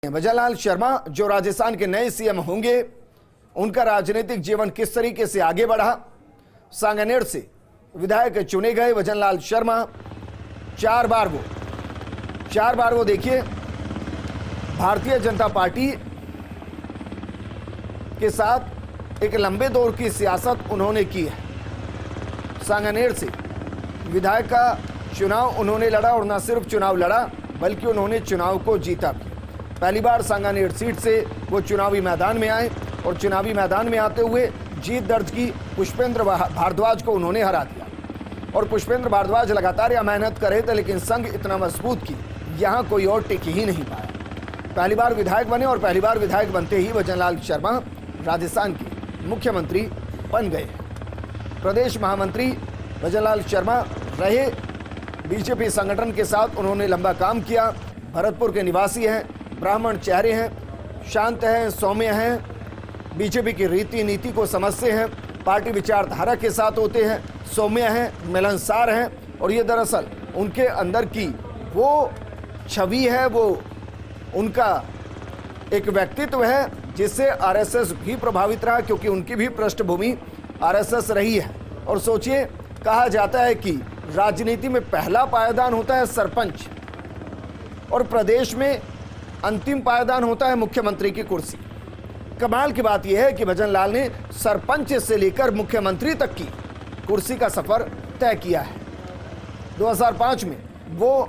भजनलाल शर्मा जो राजस्थान के नए सीएम होंगे, उनका राजनीतिक जीवन किस तरीके से आगे बढ़ा। सांगानेर से विधायक चुने गए भजनलाल शर्मा, चार बार वो देखिए भारतीय जनता पार्टी के साथ एक लंबे दौर की सियासत उन्होंने की है। सांगानेर से विधायक का चुनाव उन्होंने लड़ा और न सिर्फ चुनाव लड़ा बल्कि उन्होंने चुनाव को जीता भी। पहली बार सांगानेर सीट से वो चुनावी मैदान में आए और चुनावी मैदान में आते हुए जीत दर्ज की। पुष्पेंद्र भारद्वाज को उन्होंने हरा दिया और पुष्पेंद्र भारद्वाज लगातार यह मेहनत कर रहे थे, लेकिन संघ इतना मजबूत कि यहाँ कोई और टिक ही नहीं पाया। पहली बार विधायक बने और पहली बार विधायक बनते ही भजनलाल शर्मा राजस्थान के मुख्यमंत्री बन गए। प्रदेश महामंत्री भजनलाल शर्मा रहे। बीजेपी संगठन के साथ उन्होंने लंबा काम किया। भरतपुर के निवासी हैं, ब्राह्मण चेहरे हैं, शांत हैं, सौम्य हैं, बीजेपी की रीति नीति को समझते हैं, पार्टी विचारधारा के साथ होते हैं, सौम्य हैं, मिलनसार हैं। और ये दरअसल उनके अंदर की वो छवि है, वो उनका एक व्यक्तित्व है जिससे आरएसएस भी प्रभावित रहा, क्योंकि उनकी भी पृष्ठभूमि आरएसएस रही है। और सोचिए, कहा जाता है कि राजनीति में पहला पायदान होता है सरपंच और प्रदेश में अंतिम पायदान होता है मुख्यमंत्री की कुर्सी। कमाल की बात यह है कि भजनलाल ने सरपंच से लेकर मुख्यमंत्री तक की कुर्सी का सफर तय किया है। 2005 में वो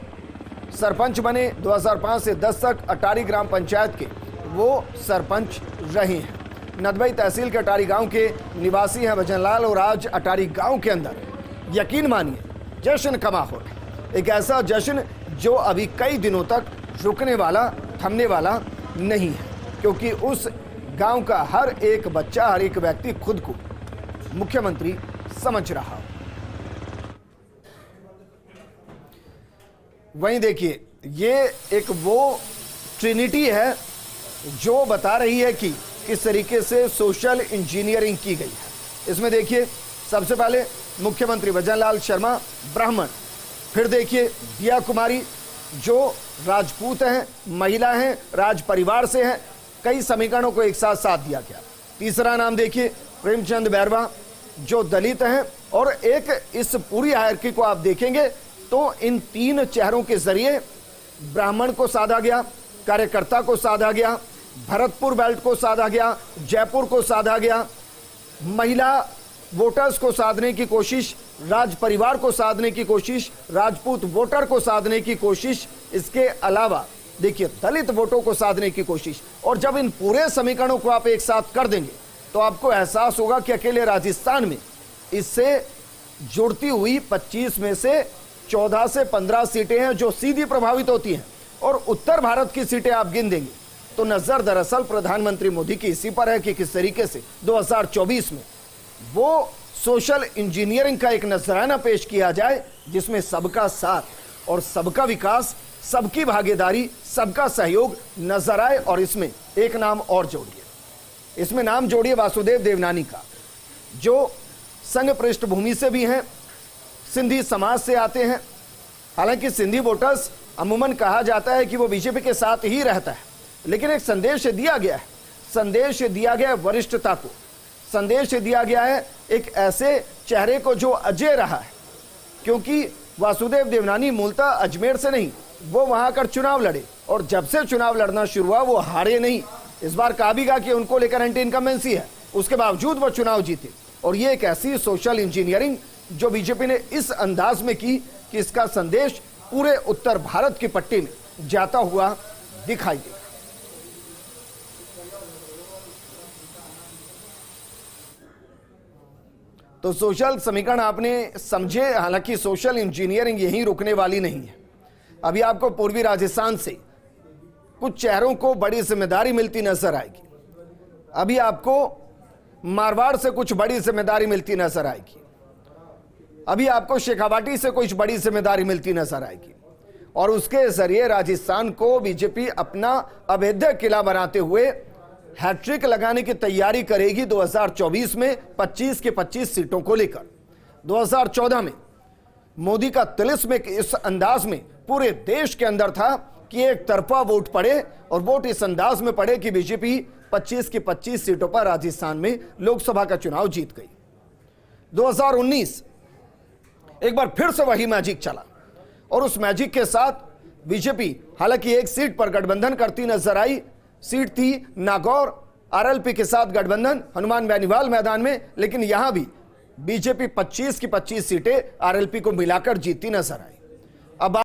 सरपंच बने। 2005 से 10 तक अटारी ग्राम पंचायत के वो सरपंच रहे हैं। नदबई तहसील के अटारी गांव के निवासी हैं भजनलाल और आज अटारी गांव के अंदर यकीन मानिए जश्न का माहौल है। एक ऐसा जश्न जो अभी कई दिनों तक रुकने वाला, थमने वाला नहीं है, क्योंकि उस गांव का हर एक बच्चा, हर एक व्यक्ति खुद को मुख्यमंत्री समझ रहा। वहीं देखिए, ये एक वो ट्रिनिटी है जो बता रही है कि किस तरीके से सोशल इंजीनियरिंग की गई है। इसमें देखिए, सबसे पहले मुख्यमंत्री भजनलाल शर्मा ब्राह्मण, फिर देखिए दिया कुमारी जो राजपूत हैं, महिला हैं, राज परिवार से हैं। कई समीकरणों को एक साथ साथ दिया गया। तीसरा नाम देखिए प्रेमचंद बैरवा जो दलित हैं। और एक इस पूरी हायरार्की को आप देखेंगे तो इन तीन चेहरों के जरिए ब्राह्मण को साधा गया, कार्यकर्ता को साधा गया, भरतपुर बेल्ट को साधा गया, जयपुर को साधा गया, महिला वोटर्स को साधने की कोशिश, राज परिवार को साधने की कोशिश, राजपूत वोटर को साधने की कोशिश, इसके अलावा देखिए दलित वोटों को साधने की कोशिश। और जब इन पूरे समीकरणों को आप एक साथ कर देंगे तो आपको एहसास होगा कि अकेले राजस्थान में इससे जुड़ती हुई 25 में से 14 से 15 सीटें हैं जो सीधी प्रभावित होती हैं। और उत्तर भारत की सीटें आप गिन देंगे तो नजर दरअसल प्रधानमंत्री मोदी की इसी पर है कि किस तरीके से 2024 में वो सोशल इंजीनियरिंग का एक नजराना पेश किया जाए जिसमें सबका साथ और सबका विकास, सबकी भागीदारी, सबका सहयोग नजर आए। और इसमें एक नाम और जोड़िए, इसमें नाम जोड़िए वासुदेव देवनानी का, जो संघ पृष्ठभूमि से भी हैं, सिंधी समाज से आते हैं। हालांकि सिंधी वोटर्स अमूमन कहा जाता है कि वो बीजेपी के साथ ही रहता है, लेकिन एक संदेश दिया गया है, संदेश दिया गया है वरिष्ठता को, संदेश दिया गया है एक ऐसे चेहरे को जो अजय रहा है। क्योंकि वासुदेव देवनानी मूलतः अजमेर से नहीं, वो वहां कर चुनाव लड़े और जब से चुनाव लड़ना शुरू हुआ वो हारे नहीं। इस बार कहा भी कि उनको लेकर एंटी इनकम्बेंसी है, उसके बावजूद वो चुनाव जीते। और ये एक ऐसी सोशल इंजीनियरिंग जो बीजेपी ने इस अंदाज में की कि इसका संदेश पूरे उत्तर भारत की पट्टी में जाता हुआ दिखाई देगा। तो सोशल समीकरण आपने समझे। हालांकि सोशल इंजीनियरिंग यहीं रुकने वाली नहीं है। अभी आपको पूर्वी राजस्थान से कुछ चेहरों को बड़ी जिम्मेदारी मिलती नजर आएगी। अभी आपको मारवाड़ से कुछ बड़ी जिम्मेदारी मिलती नजर आएगी। अभी आपको शेखावाटी से कुछ बड़ी जिम्मेदारी मिलती नजर आएगी। और उसके जरिए राजस्थान को बीजेपी अपना अभेद्य किला बनाते हुए हैट्रिक लगाने की तैयारी करेगी 2024 में 25 के 25 सीटों को लेकर। 2014 में मोदी का तिलिस्म इस अंदाज में पूरे देश के अंदर था कि एक तरफा वोट पड़े और वोट इस अंदाज में पड़े कि बीजेपी 25 की 25 सीटों पर राजस्थान में लोकसभा का चुनाव जीत गई। 2019 एक बार फिर से वही मैजिक चला और उस मैजिक के साथ बीजेपी हालांकि एक सीट पर गठबंधन करती नजर आई। सीट थी नागौर, आरएलपी के साथ गठबंधन हनुमान बेनीवाल मैदान में, लेकिन यहां भी बीजेपी 25 की 25 सीटें आरएलपी को मिलाकर जीतती नजर आई। अब